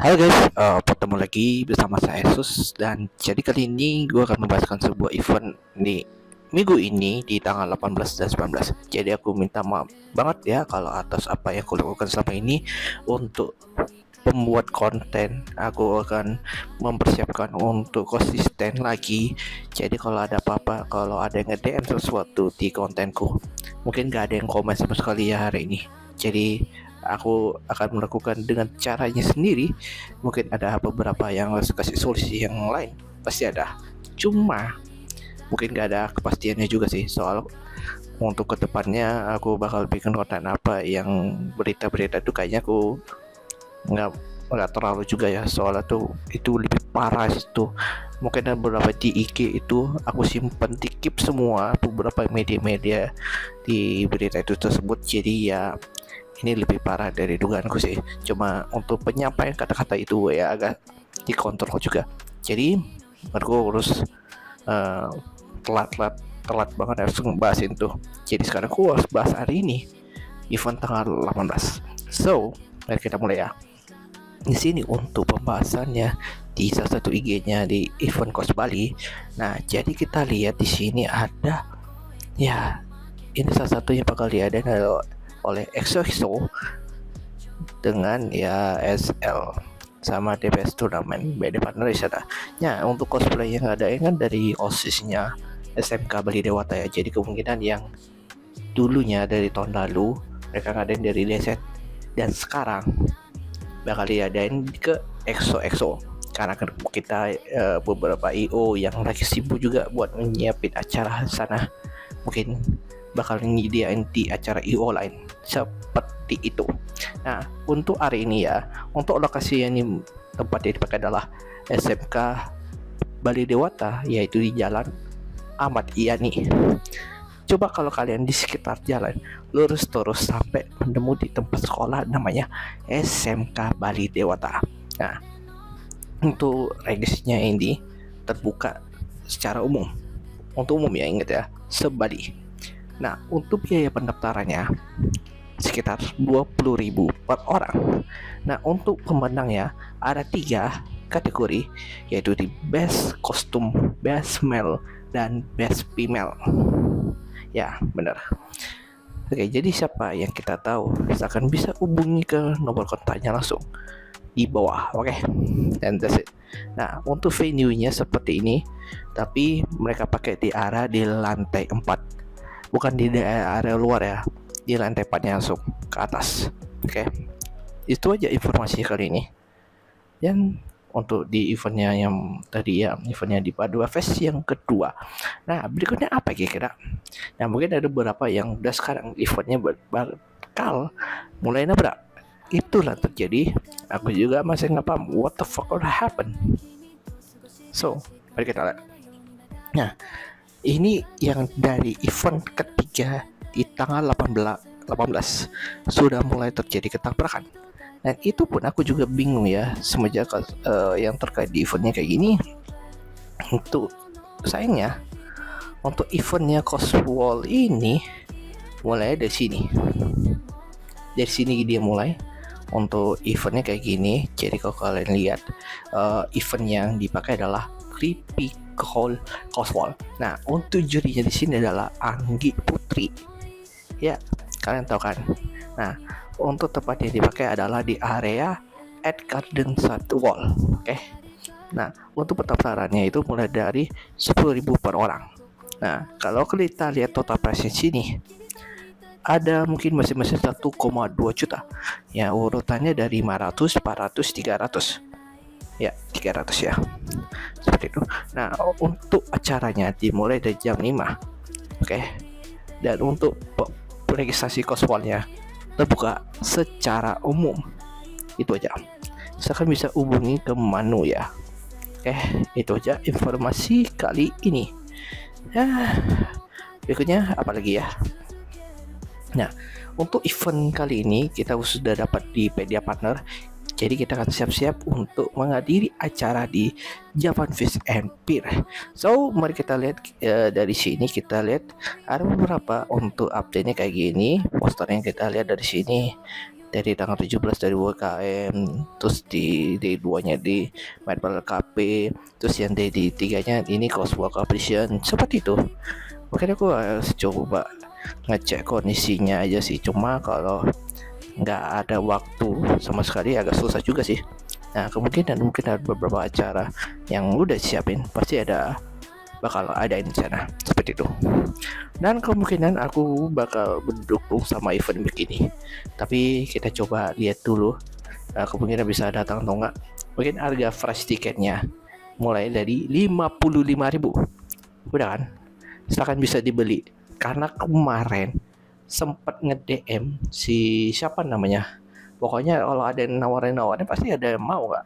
Halo guys, bertemu lagi bersama saya Sus. Dan jadi kali ini gue akan membahaskan sebuah event di minggu ini di tanggal 18 dan 19. Jadi aku minta maaf banget ya kalau atas apa yang aku lakukan selama ini. Untuk pembuat konten aku akan mempersiapkan untuk konsisten lagi. Jadi kalau ada apa-apa, kalau ada yang nge-DM sesuatu di kontenku, mungkin gak ada yang komen sama sekali ya hari ini. Jadi aku akan melakukan dengan caranya sendiri. Mungkin ada beberapa yang harus kasih solusi yang lain, pasti ada. Cuma mungkin gak ada kepastiannya juga sih soal untuk kedepannya aku bakal bikin konten apa. Yang berita-berita tuh kayaknya aku nggak nggak terlalu juga ya, soalnya tuh itu lebih parah itu. Mungkin ada beberapa di IG itu aku simpen di keep semua beberapa media-media di berita itu tersebut. Jadi ya ini lebih parah dari dugaanku sih. Cuma untuk penyampaian kata-kata itu ya agak dikontrol juga. Jadi aku harus uh, telat banget harus ngebahasin tuh. Jadi sekarang aku harus bahas hari ini event tanggal 18. So mari kita mulai ya. Di sini untuk pembahasannya di salah satu IG-nya di event Kos Bali. Nah, jadi kita lihat di sini ada ya, ini salah satu yang bakal diadain oleh EXO dengan ya SL sama DPS Turnamen BD Partner di sana. Ya, untuk cosplay yang ada kan dari OSIS-nya SMK Bali Dewata ya. Jadi kemungkinan yang dulunya dari tahun lalu mereka ngadain dari Deset, dan sekarang bakal diadain ke EXO karena kita beberapa IO yang lagi sibuk juga buat nyiapin acara sana, mungkin bakal nyediain di acara IO lain seperti itu. Nah, untuk hari ini ya, untuk lokasi yang tempatnya dipakai adalah SMK Bali Dewata, yaitu di Jalan Ahmad Yani. Coba kalau kalian di sekitar jalan lurus terus sampai menemu di tempat sekolah namanya SMK Bali Dewata. Nah, untuk registrasinya ini terbuka secara umum. Untuk umum ya, ingat ya, sebali. Nah, untuk biaya pendaftarannya sekitar 20.000 per orang. Nah, untuk pemenangnya ada 3 kategori, yaitu di Best Costume, Best Male, dan Best Female. Ya, benar. Oke, jadi siapa yang kita tahu akan bisa hubungi ke nomor kontaknya langsung di bawah. Oke, dan that's it. Nah, untuk venue-nya seperti ini, tapi mereka pakai di area di lantai 4, bukan di area luar ya, di lantai 4-nya langsung ke atas. Oke, itu aja informasi kali ini. Dan untuk di eventnya yang tadi ya, eventnya di Padua Fest yang kedua. Nah, berikutnya apa kira-kira? Nah, mungkin ada beberapa yang udah sekarang eventnya bakal mulai nabrak. Itulah terjadi. Aku juga masih nggak paham what the fuck will happen. So, mari kita lihat. Nah, ini yang dari event ketiga di tanggal 18 sudah mulai terjadi ketabrakan. Dan itu pun aku juga bingung ya, semenjak yang terkait di eventnya kayak gini. Untuk sayangnya, untuk eventnya Coswall ini mulai dari sini. Dari sini dia mulai untuk eventnya kayak gini. Jadi kalau kalian lihat, event yang dipakai adalah Creepy Coswall. Nah, untuk jurinya di sini adalah Anggi Putri. Ya, kalian tahu kan? Nah, untuk tempat yang dipakai adalah di area at Garden Satu Wall. Oke. Nah, untuk pendaftarannya itu mulai dari 10.000 per orang. Nah, kalau kita lihat total price di sini, ada mungkin masing-masing 1,2 juta. Ya, urutannya dari 500, 400, 300. Ya, 300 ya. Seperti itu. Nah, untuk acaranya dimulai dari jam 5. Oke. Dan untuk registrasi Coswallnya terbuka secara umum. Itu aja. Saya bisa hubungi ke Manu ya. Oke, itu aja informasi kali ini. Berikutnya apa lagi ya? Nah, untuk event kali ini kita sudah dapat di media partner. Jadi kita akan siap-siap untuk menghadiri acara di Japan Fish and Beer. So, mari kita lihat dari sini. Kita lihat ada beberapa untuk update-nya kayak gini. Posternya kita lihat dari sini. dari tanggal 17 dari UKM, terus di day 2 nya di Medball KP, terus yang day 3 nya ini Coswork Competition, seperti itu. Makanya aku harus coba ngecek kondisinya aja sih, cuma kalau nggak ada waktu sama sekali agak susah juga sih. Nah, kemungkinan mungkin ada beberapa acara yang udah siapin, pasti bakal ada di sana seperti itu. Dan kemungkinan aku bakal mendukung sama event begini. Tapi kita coba lihat dulu, kemungkinan bisa datang atau enggak. Mungkin harga fresh tiketnya mulai dari 55.000. Udah kan? Silakan bisa dibeli. Karena kemarin sempat nge-DM si siapa namanya. Pokoknya kalau ada yang nawarin pasti ada yang mau nggak?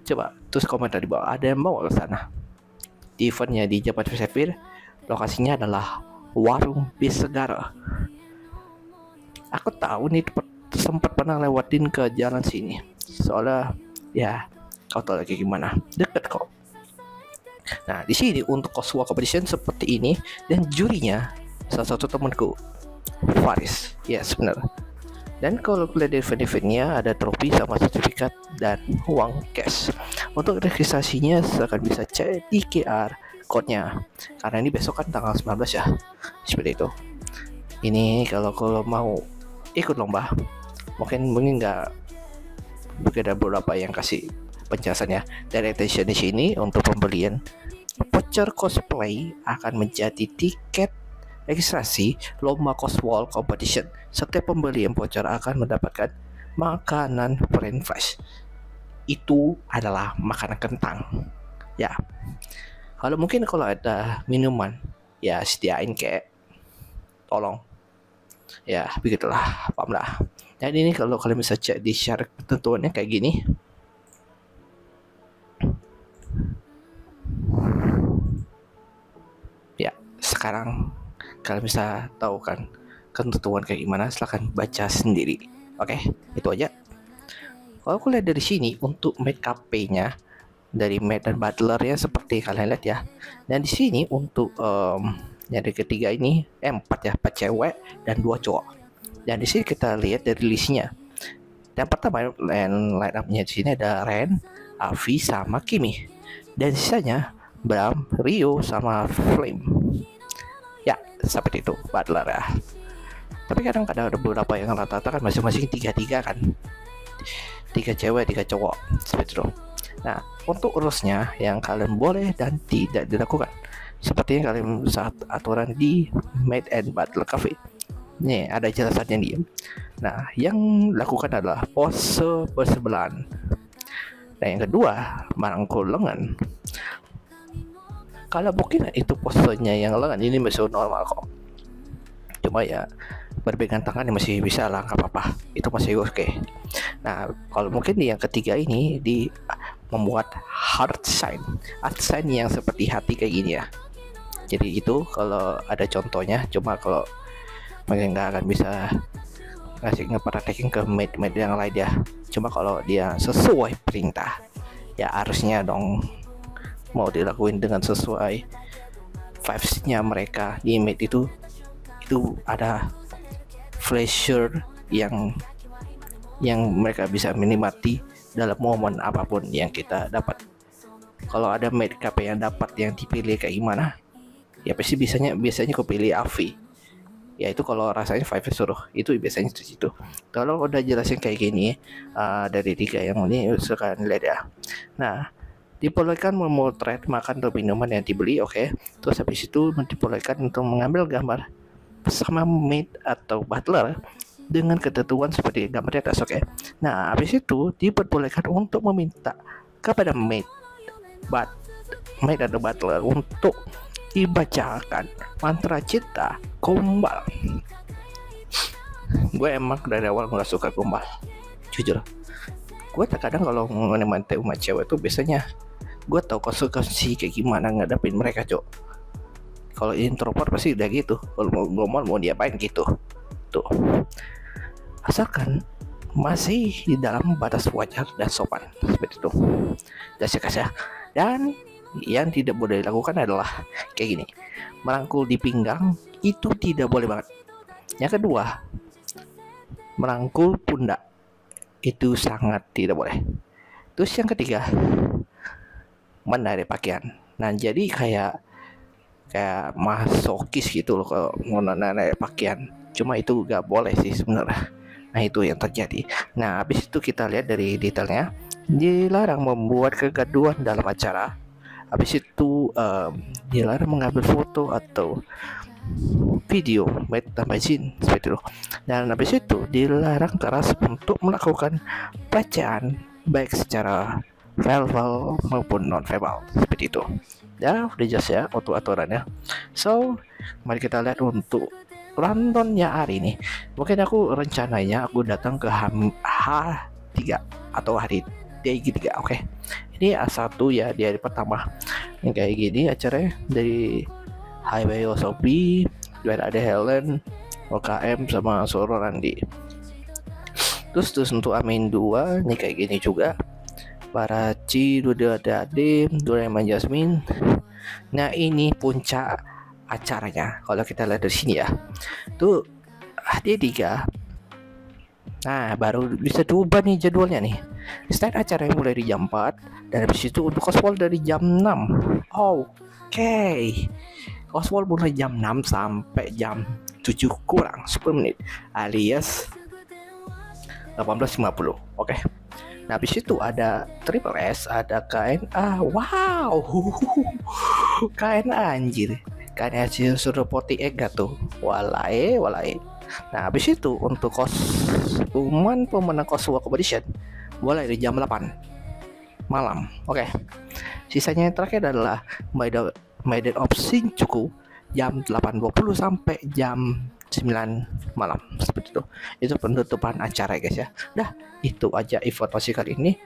Coba terus komentar di bawah, ada yang mau ke sana. Di eventnya di Japan Sevir, lokasinya adalah Warung Bis Segara. Aku tahu nih sempat pernah lewatin ke jalan sini. Soalnya ya kau tahu lagi gimana, deket kok. Nah, di sini untuk Coswork Competition seperti ini, dan jurinya salah satu temanku, Faris. Yes, benar. Dan kalau lihat dari event-eventnya ada trofi sama sertifikat dan uang cash. Untuk registrasinya silahkan bisa cek di QR code-nya. Karena ini besok kan tanggal 19 ya. Seperti itu. Ini kalau mau ikut lomba, mungkin nggak ada beberapa yang kasih penjelasannya. Dari attention di sini untuk pembelian voucher cosplay akan menjadi tiket registrasi lomba Coswork Competition. Setiap pembelian voucher akan mendapatkan makanan French fries. Itu adalah makanan kentang. Ya. Kalau ada minuman, ya sediain kayak tolong. Ya, begitulah, paham lah. Dan ini kalau kalian bisa cek di syarat ketentuannya kayak gini. Ya, sekarang kalian bisa tahu kan ketentuan kayak gimana, silahkan baca sendiri. Oke, itu aja. Kalau aku lihat dari sini untuk maid KP-nya dari maid dan butler ya seperti kalian lihat ya. Dan di sini untuk yang ketiga ini 4 cewek dan 2 cowok. Dan di sini kita lihat dari listnya. Yang pertama line up-nya di sini ada Ren, Avi sama Kimi. Dan sisanya Bram, Rio sama Flame. Ya, seperti itu butler ya. Tapi kadang-kadang ada beberapa yang rata-rata kan masing-masing 3-3 kan. 3 cewek, 3 cowok. Seperti itu. Nah, untuk urusnya yang kalian boleh dan tidak dilakukan, seperti yang kalian saat aturan di Maid and Butler Cafe. Nih, ada jelasannya nih. Nah, yang dilakukan adalah pose bersebelahan. Nah, yang kedua, merangkul lengan. Kalau mungkin itu posenya yang lengan ini masih normal kok. Cuma ya berpegang tangan masih bisa lah, nggak apa-apa, itu masih oke. Nah, kalau mungkin yang ketiga ini membuat heart sign yang seperti hati kayak gini ya. Jadi itu kalau ada contohnya, cuma kalau mungkin nggak akan bisa ngasih ngepraktekin ke maid yang lain ya. Cuma kalau dia sesuai perintah ya harusnya dong mau dilakuin dengan sesuai vibes-nya mereka di maid itu ada pleasure yang mereka bisa menikmati dalam momen apapun yang kita dapat. Kalau ada maid KP yang dapat yang dipilih kayak gimana, ya pasti biasanya aku pilih Avi. Ya itu kalau rasanya vibe suruh, itu biasanya di situ. Kalau udah jelasin kayak gini dari 3 yang ini sekarang lihat ya. Nah, diperbolehkan memotret makan atau minuman yang dibeli, oke. Terus habis itu diperbolehkan untuk mengambil gambar bersama maid atau butler dengan ketentuan seperti gambar di atas, oke. Nah, habis itu diperbolehkan untuk meminta kepada maid atau butler untuk dibacakan mantra cinta gombal. Gue emang dari awal gak suka gombal, jujur. Gue terkadang kalau menemani sama cewek tuh biasanya gue tau konsekuensi kayak gimana ngadepin mereka, cok. Kalau introvert pasti udah gitu, kalau mau gombal mau diapain gitu tuh. Asalkan masih di dalam batas wajar dan sopan, seperti itu. Dan yang tidak boleh dilakukan adalah kayak gini, merangkul di pinggang, itu tidak boleh banget. Yang kedua, merangkul pundak itu sangat tidak boleh. Terus yang ketiga, menarik pakaian. Nah, jadi kayak masokis gitu loh kalau mau narik pakaian. Cuma itu gak boleh sih sebenarnya. Nah, itu yang terjadi. Nah, habis itu kita lihat dari detailnya. Dilarang membuat kegaduhan dalam acara. Habis itu dilarang mengambil foto atau video tanpa izin seperti itu. Dan habis itu dilarang keras untuk melakukan pelecehan baik secara verbal maupun non verbal seperti itu. Ya udah jelas ya untuk aturannya. So mari kita lihat untuk rundownnya hari ini. Mungkin aku rencananya aku datang ke H3 atau hari D3. Oke. Ini A1 ya, di hari pertama. Ini kayak gini acaranya dari Highway Osobi, ada Helen, OKM sama Soro Randi. Terus untuk Amin 2 ini kayak gini juga. Paraci, Duda Dadim, Doraemon Jasmine. Nah, ini puncak acaranya. Kalau kita lihat dari sini ya. Tuh D3. Nah, baru bisa diubah nih jadwalnya nih. Start acaranya mulai di jam 4 dan habis itu untuk cosplay dari jam 6. Oke. Cosplay mulai jam 6 sampai jam 7 kurang 10 menit alias 18.50. Oke. Nah, habis itu ada Triple S, ada KNA. Wow. KNA anjir. KNA suruh poti tuh. Walai. Nah, habis itu untuk kostuman pemenang cosplay competition mulai di jam 8 malam. Oke. Sisanya yang terakhir adalah Maiden of Shinjuku jam 8.20 sampai jam 9 malam seperti itu. Itu penutupan acara guys ya. Dah, itu aja informasi kali ini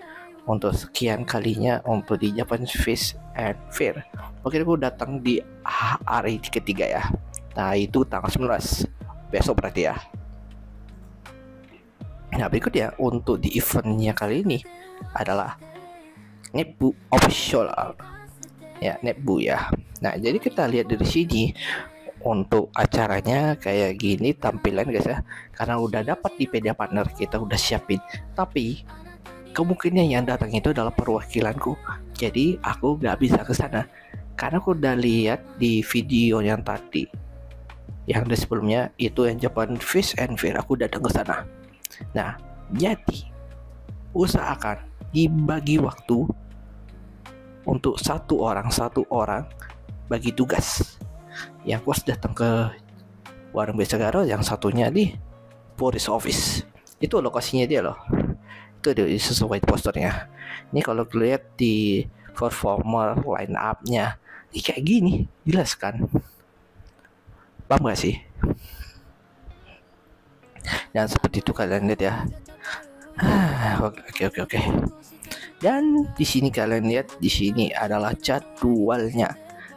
untuk sekian kalinya untuk di Japan Fish and Fair. Oke, aku datang di hari ketiga ya. Nah, itu tanggal 19 besok berarti ya. Nah, berikutnya untuk di eventnya kali ini adalah Nebu official ya, Nebu ya. Nah, jadi kita lihat dari sini untuk acaranya kayak gini tampilan guys ya. Karena udah dapat di media partner, kita udah siapin. Tapi kemungkinan yang datang itu adalah perwakilanku. Jadi aku gak bisa ke sana karena aku udah lihat di video yang tadi, yang di sebelumnya itu yang Japan Fish and Fair, aku datang ke sana. Nah, jadi usahakan dibagi waktu untuk satu orang bagi tugas. Yang kuas datang ke warung Besagaro, yang satunya di Police Office. Itu lokasinya dia loh. Itu dia sesuai posternya. Ini kalau lihat di performer line up-nya, ini kayak gini, jelas kan? Paham gak sih? Dan seperti itu kalian lihat ya. Oke. Dan di sini kalian lihat, di sini adalah jadwalnya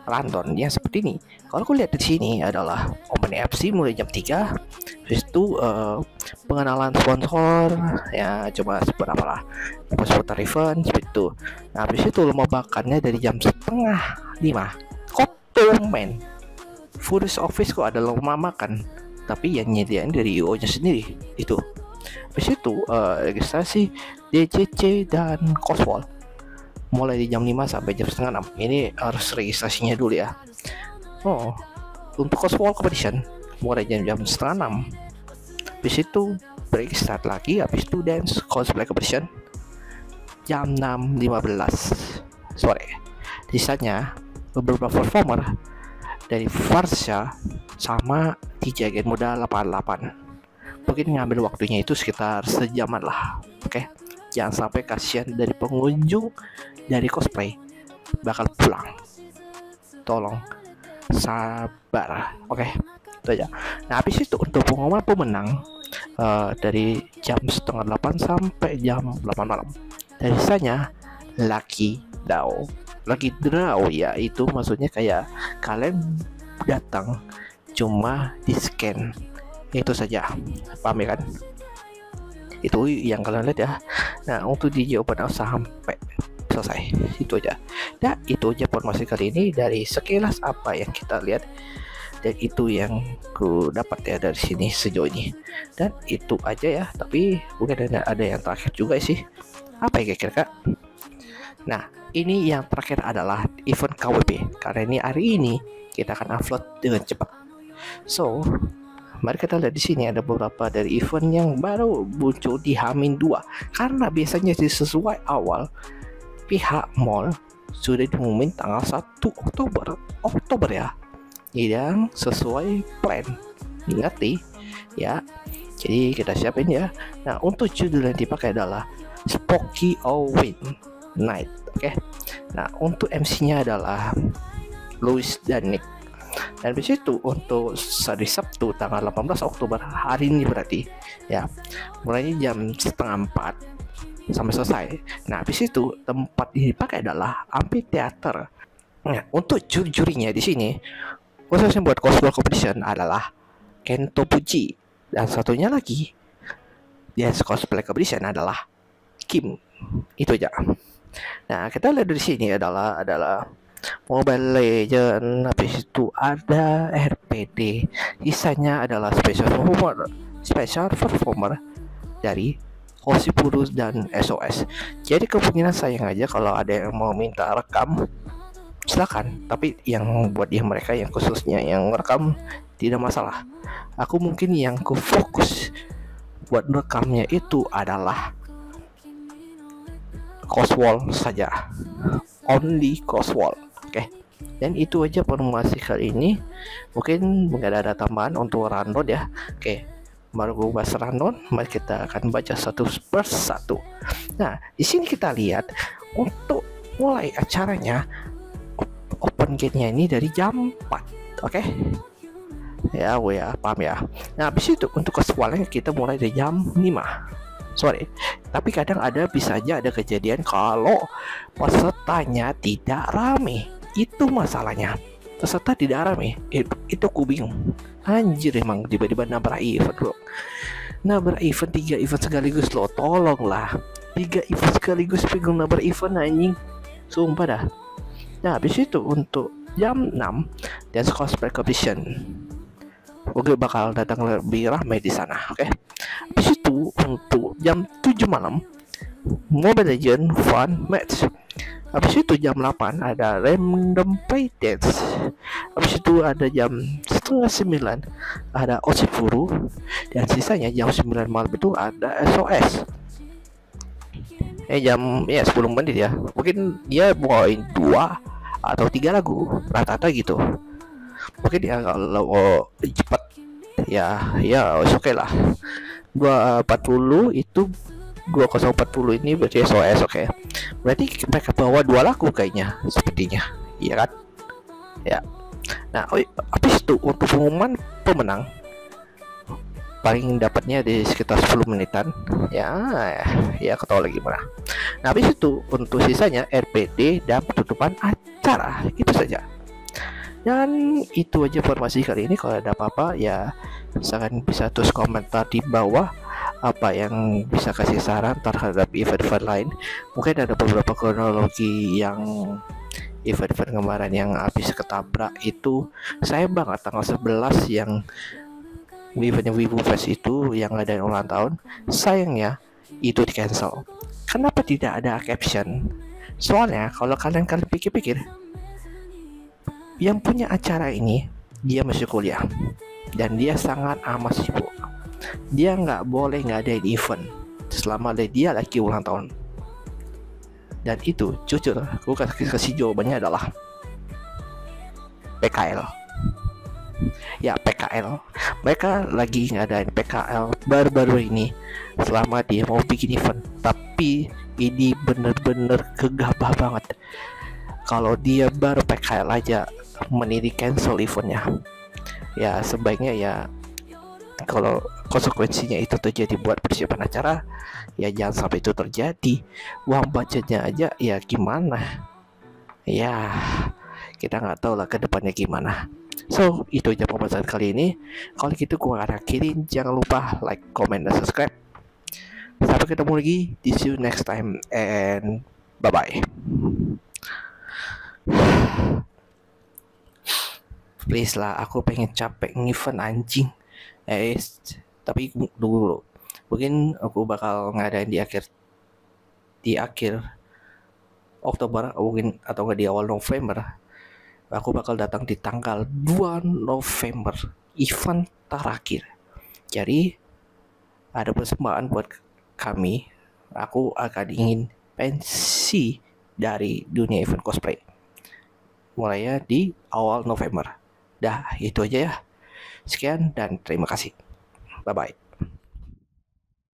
rundown yang seperti ini. Kalau aku lihat di sini adalah Open FC mulai jam 3. Habis itu pengenalan sponsor ya, cuma seberapa lah, seputar event seperti itu. Nah, habis itu lomba bakannya dari jam 4:30. Kotomen Furious Office kok ada lomba makan, tapi yang nyediain dari IO nya sendiri itu. Habis itu registrasi DCC dan Coswall mulai di jam 5 sampai jam 5:30. Ini harus registrasinya dulu ya. Untuk Coswall competition mulai jam 5:30. Habis itu break start lagi. Habis itu dance cosplay competition jam 6:15 sore. Sisanya beberapa performer dari Varsha sama DJ Gen Muda 88. Mungkin ngambil waktunya itu sekitar sejaman lah. Oke. Jangan sampai kasihan dari pengunjung dari cosplay bakal pulang. Tolong sabar. Oke. Itu aja. Nah, habis itu untuk pengumuman pemenang dari jam 7:30 sampai jam 8 malam. Dan sisanya lucky draw ya, itu maksudnya kayak kalian datang cuma di scan, itu saja. Paham ya kan? Itu yang kalian lihat ya. Nah, untuk di jawaban sampai selesai itu aja. Nah, itu aja informasi kali ini dari sekilas apa yang kita lihat Dan itu yang ku dapat ya dari sini sejauh ini. Dan itu aja ya, tapi mungkin ada yang terakhir juga sih. Apa ya kira-kira? Nah, ini yang terakhir adalah event KWP. Karena ini hari ini kita akan upload dengan cepat. So, mari kita lihat di sini ada beberapa dari event yang baru muncul di H-2. Karena biasanya sesuai awal pihak mall sudah diumumin tanggal 1 Oktober ya. Yang sesuai plan. Ingat nih ya. Jadi kita siapin ya. Nah, untuk judul yang dipakai adalah Spooky Halloween Night. Oke. Nah, untuk MC-nya adalah Louis dan Nick. Dan di situ untuk hari Sabtu tanggal 18 Oktober hari ini berarti ya, mulainya jam setengah 4 sampai selesai. Nah, habis itu tempat ini dipakai adalah amphitheater. Nah, untuk jurinya di sini khususnya buat cosplay competition adalah Kento Puji, dan satunya lagi dance cosplay competition adalah Kim. Itu aja. Nah, kita lihat dari sini adalah Mobile Legend, habis itu ada RPD, sisanya adalah special performer dari Hoshipuru dan SOS. Jadi kemungkinan sayang aja kalau ada yang mau minta rekam, silakan. Tapi yang buat mereka yang khususnya yang rekam tidak masalah. Aku mungkin yang fokus buat rekamnya itu adalah Coswall saja, only Coswall. Oke. Dan itu aja informasi kali ini. Mungkin nggak ada tambahan untuk rundown ya. Oke, baru gue bahas rundown, mari kita akan baca satu persatu. Nah, di sini kita lihat untuk mulai acaranya, open gate-nya ini dari jam 4. Oke. Ya, gue ya paham ya. Nah, habis itu untuk Coswallnya kita mulai dari jam 5. Sorry, tapi kadang bisa aja ada kejadian kalau pesertanya tidak rame. Itu masalahnya. Peserta tidak rame. Itu aku bingung. Anjir, emang tiba-tiba nabrak event bro. Nabrak event 3 event sekaligus loh. Tolonglah. 3 event sekaligus pegang nabrak event anjing. Sumpah dah. Nah, habis itu untuk jam 6 dance cosplay competition. Oke, bakal datang lebih ramai di sana. Oke. Habis itu untuk jam 7 malam Mobile Legend Fun Match. Habis itu jam 8 ada Random Play Dance. Habis itu ada jam setengah 9 ada Hoshipuru. Dan sisanya jam 9 malam itu ada SOS. Jam 10 menit ya. Mungkin dia bawain 2 atau 3 lagu rata-rata gitu. Mungkin ya kalau cepat ya oke lah. 240 itu 2040 ini berarti SOS. Oke. Berarti mereka bawa 2 lagu kayaknya sepertinya. Iya kan? Ya. Nah, habis itu untuk pengumuman pemenang paling dapatnya di sekitar 10 menitan. Ya ketawa lagi mana. Nah, habis itu untuk sisanya RPD dan penutupan acara. Itu saja. Dan itu aja informasi kali ini. Kalau ada apa-apa ya misalkan bisa terus komentar di bawah apa yang bisa kasih saran terhadap event-event lain. Mungkin ada beberapa kronologi yang event-event kemarin yang habis ketabrak itu sayang banget. Tanggal 11 yang eventnya Wibu Fest itu yang ada ulang tahun, sayangnya itu di cancel. Kenapa tidak ada caption? Soalnya kalau kalian pikir-pikir, yang punya acara ini dia masih kuliah dan dia sangat amat sibuk. Dia nggak boleh nggak ada event selama dia lagi ulang tahun. Dan itu jujur gue kasih jawabannya adalah PKL. Ya, PKL. Mereka lagi ngadain PKL baru-baru ini selama dia mau bikin event. Tapi ini bener-bener gegabah banget. Kalau dia baru PKL aja meniri cancel eventnya, ya sebaiknya ya kalau konsekuensinya itu terjadi buat persiapan acara, ya jangan sampai itu terjadi. Uang budgetnya aja ya gimana, ya kita nggak tahu lah ke depannya gimana. So itu aja pembahasan kali ini. Kalau gitu gua akhirin, jangan lupa like, comment, dan subscribe. Sampai ketemu lagi, see you next time and bye bye. Please lah, aku pengen capek event anjing. Eh, tapi tunggu dulu. Mungkin aku bakal ngadain di akhir Oktober, mungkin atau nggak di awal November. Aku bakal datang di tanggal 2 November, event terakhir. Jadi ada persembahan buat kami. Aku akan ingin pensi dari dunia event cosplay. Mulainya di awal November. Dah, itu aja ya. Sekian dan terima kasih. Bye-bye.